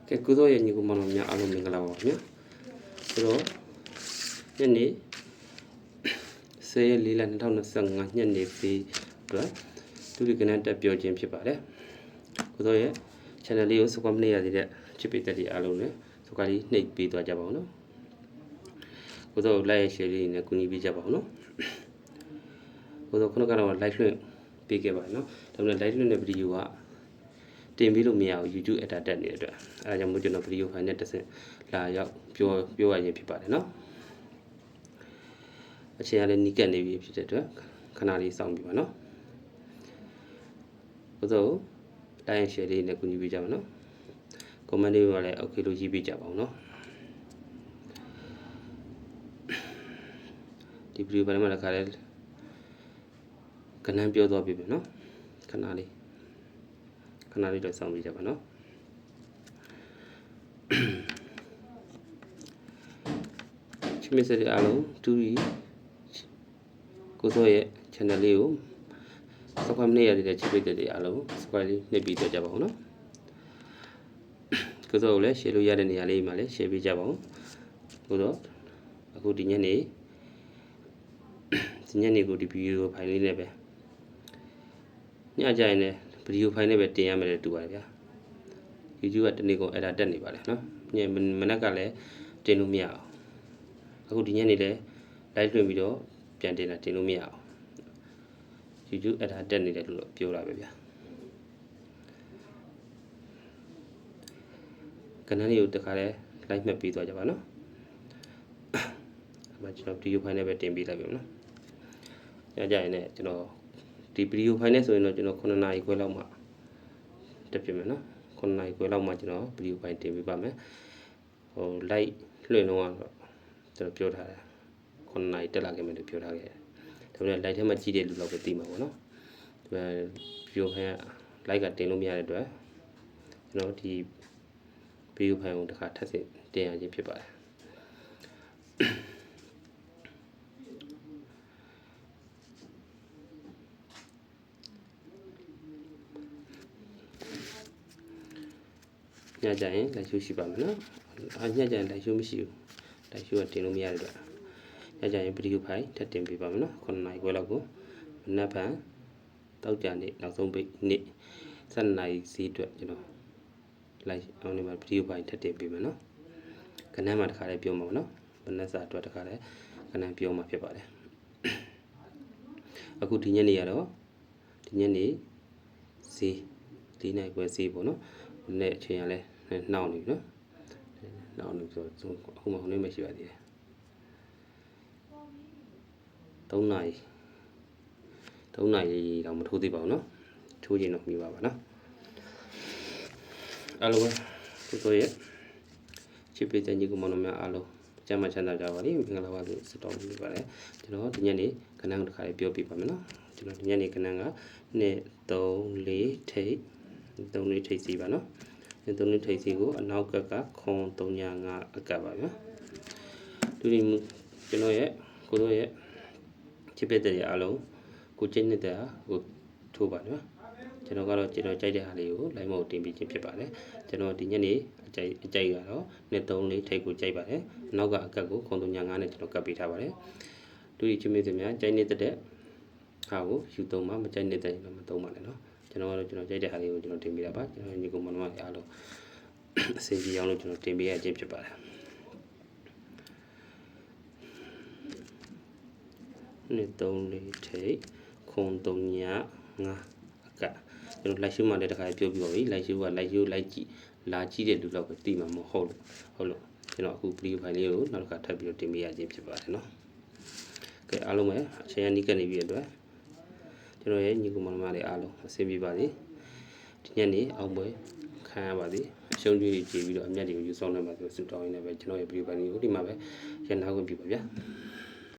ကဲကုသိုလ်ရဲ့ညီကိုမောင်နှမများအားလုံးမင်္ဂလာပါခင်ဗျာဆိုတော့ညနေ10 ရက် 4 လ 2025ညနေပြီးအတွက်သူဒီကနတက်ပြောခြင်းဖြစ်ပါတယ်ကုသိုလ်ရဲ့ channel လေးကို subscribe မလုပ်ရသေးတဲ့ချစ်ပိသက်တွေအားလုံးလည်းsubscribe လေးနှိပ်ပေးသွားကြပါဦးနော်ကုသိုလ် like share လေးနဲ့ကူညီပေးကြပါဦးနော်ကုသိုလ်ခုနကတော့ like လွှင့်ပေးခဲ့ပါတယ်နော်ဒါပေမဲ့ like လွှင့်တဲ့ဗီဒီယိုကတင်ပြီးလို့မရဘူး YouTube အတာတက်နေတဲ့အတွက်အဲဒါကြောင့်မို့ကျွန်တော်ဗီဒီယိုဖိုင်နဲ့တစ်ဆင့်လာရောက်ပြောရရင်ဖြစ်ပါတယ်နော်အချိန်ကလည်းနီးကပ်နေပြီဖြစ်တဲ့အတွက်ခဏလေးစောင့်ပြီးပါနော်ဘုသော like share လေးနဲ့ကူညီပေးကြပါနော် comment လေးမှာလည်း okay လို့ရေးပေးကြပါဦးနော်ဒီဗီဒီယိုပိုင်းမှာလည်းခါလေးကဏ္ဍပြောသွားပြီပဲနော်ခဏလေးတော့စောင့်ပေးကြပါနော်ချစ်မိတ်ဆွေတွေအားလုံးတူရီကိုစိုးရဲ့ channel လေးကို subscribe မလုပ်ရသေးတဲ့ချစ်မိတ်ဆွေတွေအားလုံး subscribe လေးနှိပ်ပြီးတော့ကြပါဦးနော်ကိုစိုးကိုလည်း share လို့ရတဲ့နေရာလေးမှာလည်း share ပေးကြပါဦးကိုစိုးအခုဒီညနေကိုဒီဗီဒီယိုဖိုင်လေးနဲ့ပဲညကြရင်လည်းဗီဒီယိုဖိုင်နဲ့ပဲတင်ရမယ်လို့တူပါတယ်ဗျာ YouTube ကတနေ့ကုန်အဲ့ဒါတက်နေပါလေနော်ညမနက်ကလည်းတင်လို့မရအောင်အခုဒီညနေလည်း live လွှင့်ပြီးတော့ပြန်တင်တာတင်လို့မရအောင် YouTube အဲ့ဒါတက်နေတယ်လို့ပြောတာပဲဗျာကဏ္ဍလေးကိုတခါလဲ live မှတ်ပြီးသွားကြပါနော်အမှကျွန်တော်ဗီဒီယိုဖိုင်နဲ့ပဲတင်ပေးလိုက်ပြီနော်ညကြရင်လည်းကျွန်တော်ဒီဗီဒီယိုဖိုင်နဲ့ဆိုရင်တော့ကျွန်တော်9နာရီခွဲလောက်မှတက်ပြမယ်နော်9နာရီခွဲလောက်မှကျွန်တော်ဗီဒီယိုဖိုင်တင်ပေးပါမယ်ဟို like လွှင့်တော့ကျွန်တော်ပြောထားတယ်9နာရီတက်လာခဲ့မယ်လို့ပြောထားခဲ့တယ်ဒါပေမဲ့ like ထဲမှာကြည့်တဲ့လူလောက်ပဲသိမှာပေါ့နော်ဒီဗီဒီယိုဖိုင်က like ကတင်လို့မရတဲ့အတွက်ကျွန်တော်ဒီဗီဒီယိုဖိုင်ကိုတစ်ခါထပ်စစ်တင်ရခြင်းဖြစ်ပါတယ်ညကြရင်လိုက်ရှိုးရှိပါမယ်နော်ညကြရင်လိုက်ရှိုးမရှိဘူးလိုက်ရှိုးကတင်လို့မရတဲ့အတွက်ညကြရင်ဗီဒီယိုဖိုင်ထပ်တင်ပေးပါမယ်နော်9နာရီခွဲလောက်ကိုမနက်ဖြန်တောက်ကြနေ့နောက်ဆုံးပိတ်နေ့7နာရီစီးအတွက်ကျွန်တော်လိုက်အောင်နေမှာဗီဒီယိုဖိုင်ထပ်တင်ပေးမယ်နော်ခဏမှတစ်ခါလေးပြောမှာပေါ့နော်မနက်စာအတွက်တစ်ခါလေးခဏပြောမှာဖြစ်ပါတယ်အခုဒီညနေကတော့ဒီညနေစီး4နာရီခွဲစီးပေါ့နော်နေ့အချိန်ကလည်းနှောင်းနေပြီနော်နှောင်းနေဆိုအခုမှဟိုနေ့မရှိပါသေးတယ်3နာရီတော့မထိုးသေးပါဘူးနော်ထိုးရင်တော့မြည်ပါနော်အားလုံးကိုဆိုရဲ့ချစ်ပေးတဲ့ညီကောင်မတို့များအားလုံးကျမ်းမာချမ်းသာကြပါလိမ့်မင်္ဂလာပါလို့ဆုတောင်းပေးပါတယ်ကျွန်တော်ဒီညနေခဏတစ်ခါလေးပြောပြပါမယ်နော်ကျွန်တော်ဒီညနေခဏက2 3 4ထိပ်3လေးထိပ်စီပါနော်3လေးထိပ်စီကိုအနောက်ကခွန်305အကပ်ပါဗျာဒီကျွန်တော်ရဲ့ကိုတို့ရဲ့ချစ်ပစ်တဲ့အားလုံးကိုကျင်းနေတဲ့ကိုထိုးပါနော်ကျွန်တော်ကတော့ကျွန်တော်ကြိုက်တဲ့ဟာလေးကို live မောက်တင်ပေးခြင်းဖြစ်ပါတယ်ကျွန်တော်ဒီညနေအကြိုက်ကတော့3လေးထိပ်ကိုကြိုက်ပါတယ်အနောက်ကအကပ်ကိုခွန်305နဲ့ကျွန်တော်ကပ်ပေးထားပါတယ်သူဒီချစ်မေးစများကြိုက်နေတဲ့ဟာကိုယူသုံးမှမကြိုက်နေတဲ့တော့မသုံးပါနဲ့နော်ကျွန်တော်ကတော့ကျွန်တော်ကြိုက်တဲ့ဟာလေးကိုကျွန်တော်တင်ပေးတာပါကျွန်တော်ညီကောင်မတို့အားလုံးအစီအစီအောင်လို့ကျွန်တော်တင်ပေးရခြင်းဖြစ်ပါတယ်3လေးထိပ်ခွန်305အကကျွန်တော်လိုက်ရှုမှလည်းတစ်ခါပြောပြပါပြီလိုက်ရှုလိုက်ကြည့်လာကြည့်တဲ့လူတော့ပဲသိမှာမဟုတ်လို့ကျွန်တော်အခုဗီဒီယိုဖိုင်လေးကိုနောက်တစ်ခါထပ်ပြီးတော့တင်ပေးရခြင်းဖြစ်ပါတယ်နော်ကဲအားလုံးပဲအချိန်အနည်းကနေပြီးအတွက်ကျွန်တော်ရဲ့ညီကောင်မတွေအားလုံးအဆင်ပြေပါစေဒီညနေအောင်ပွဲခံရပါစေအရှုံးတွေကြည့်ပြီးတော့အမြတ်တွေကိုယူဆောင်နိုင်ပါစေဆုတောင်းရင်းနဲ့ပဲကျွန်တော်ရဲ့ဗီဒီယိုဖိုင်လေးကိုဒီမှာပဲရန်နာခွင့်ပြုပါဗျာ